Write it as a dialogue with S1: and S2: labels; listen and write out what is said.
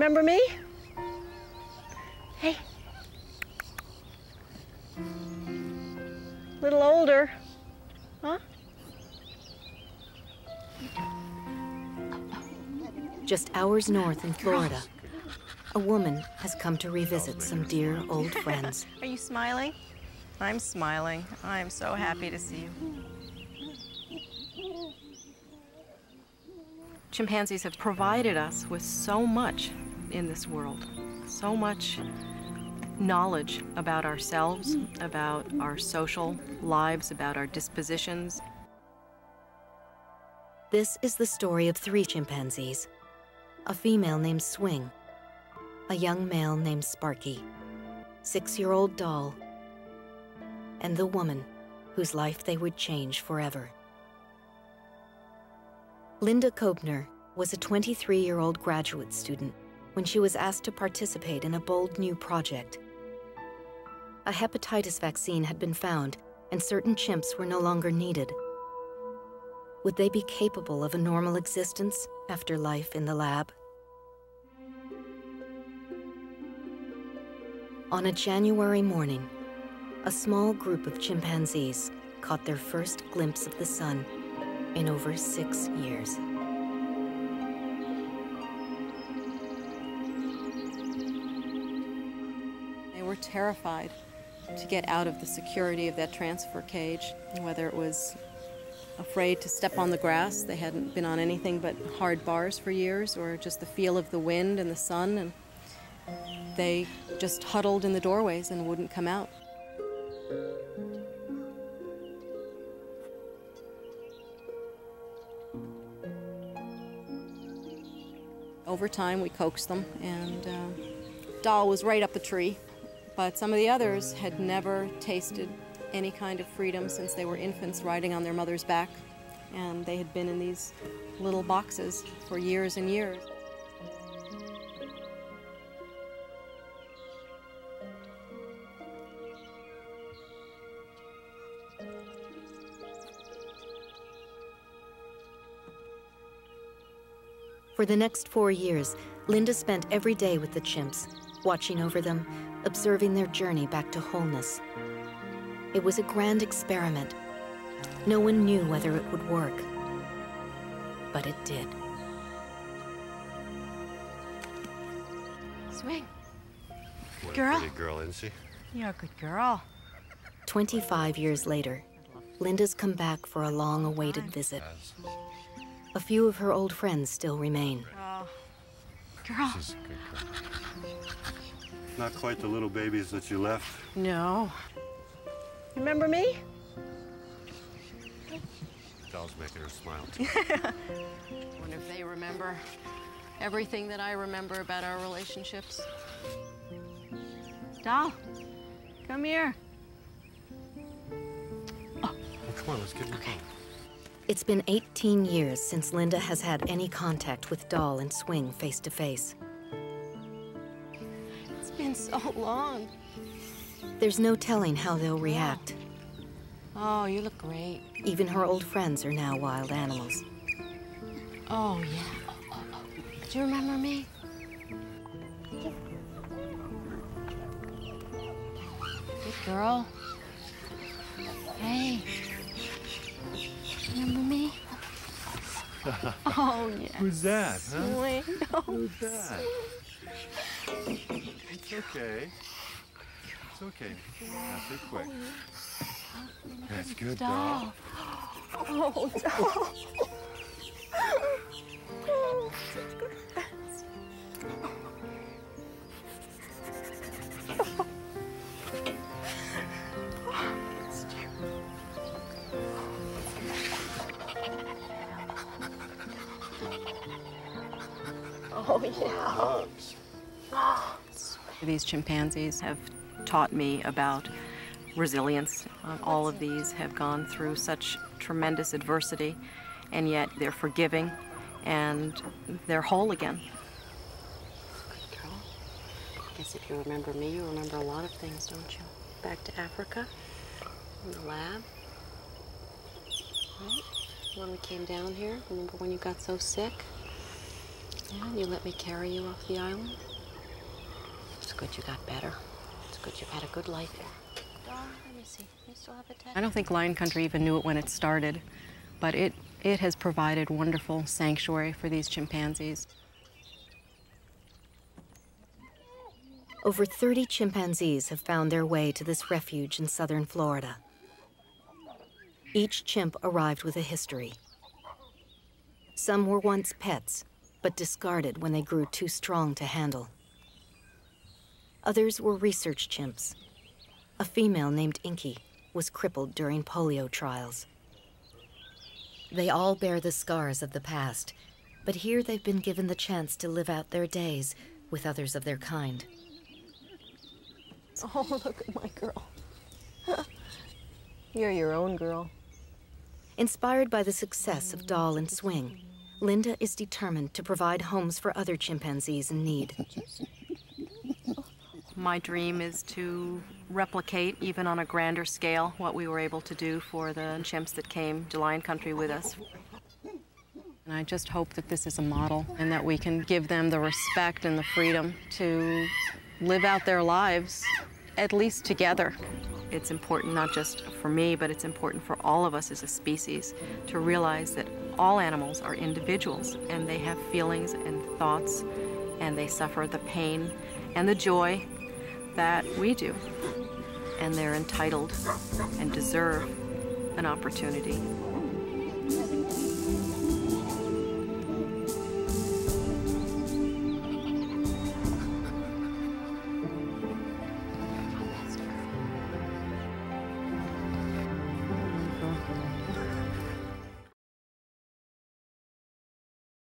S1: Remember me? Hey. Little older, huh?
S2: Just hours north in Florida, a woman has come to revisit some dear old friends.
S1: Are you smiling? I'm smiling. I'm so happy to see you. Chimpanzees have provided us with so much in this world, so much knowledge about ourselves, about our social lives, about our dispositions.
S2: This is the story of 3 chimpanzees, a female named Swing, a young male named Sparky, 6-year-old Doll, and the woman whose life they would change forever. Linda Kobner was a 23-year-old graduate student when she was asked to participate in a bold new project. A hepatitis vaccine had been found, and certain chimps were no longer needed. Would they be capable of a normal existence after life in the lab? On a January morning, a small group of chimpanzees caught their first glimpse of the sun in over 6 years.
S3: They were terrified to get out of the security of that transfer cage, whether it was afraid to step on the grass. They hadn't been on anything but hard bars for years, or just the feel of the wind and the sun, and they just huddled in the doorways and wouldn't come out. Over time, we coaxed them, and Doll was right up the tree. But some of the others had never tasted any kind of freedom since they were infants riding on their mother's back. And they had been in these little boxes for years and years.
S2: For the next 4 years, Linda spent every day with the chimps, watching over them, observing their journey back to wholeness. It was a grand experiment. No one knew whether it would work, but it did.
S1: Swing.
S4: What
S1: Girl.
S4: a pretty girl, isn't she?
S1: You're a good girl.
S2: 25 years later, Linda's come back for a long-awaited visit. A few of her old friends still remain.
S1: Oh, girl.
S4: She's a good girl. Not quite the little babies that you left.
S1: No. Remember me?
S4: Doll's making her smile too.
S3: I wonder if they remember everything that I remember about our relationships.
S1: Doll, come here.
S4: Oh, come on, let's get in the car.
S2: It's been 18 years since Linda has had any contact with Doll and Swing face to face.
S3: It's been so long.
S2: There's no telling how they'll react.
S3: Oh, you look great.
S2: Even her old friends are now wild animals.
S3: Oh, yeah. Do you remember me? Good girl. Hey. Remember me? Oh, yeah.
S4: Who's that, huh?
S3: Swing. Oh,
S4: Who's that? It's okay. It's okay. Not too quick. That's good, Doll.
S3: Oh, Doll. Oh, yeah.
S4: Hugs.
S1: These chimpanzees have taught me about resilience. All of these have gone through such tremendous adversity, and yet they're forgiving and they're whole again.
S3: Good girl. I guess if you remember me, you remember a lot of things, don't you? Back to Africa, in the lab. Right? When we came down here, remember when you got so sick?
S1: Yeah, you let me carry you off the island. It's good you got better. It's good you've had a good life here. Let me see. You still have a tattoo? I don't think Lion Country even knew it when it started, but it has provided wonderful sanctuary for these chimpanzees.
S2: Over 30 chimpanzees have found their way to this refuge in southern Florida. Each chimp arrived with a history. Some were once pets, but discarded when they grew too strong to handle. Others were research chimps. A female named Inky was crippled during polio trials. They all bear the scars of the past, but here they've been given the chance to live out their days with others of their kind.
S1: Oh, look at my girl. You're your own girl.
S2: Inspired by the success of Doll and Swing, Linda is determined to provide homes for other chimpanzees in need.
S1: My dream is to replicate, even on a grander scale, what we were able to do for the chimps that came to Lion Country with us. And I just hope that this is a model and that we can give them the respect and the freedom to live out their lives, at least together. It's important not just for me, but it's important for all of us as a species to realize that all animals are individuals and they have feelings and thoughts and they suffer the pain and the joy that we do. And they're entitled and deserve an opportunity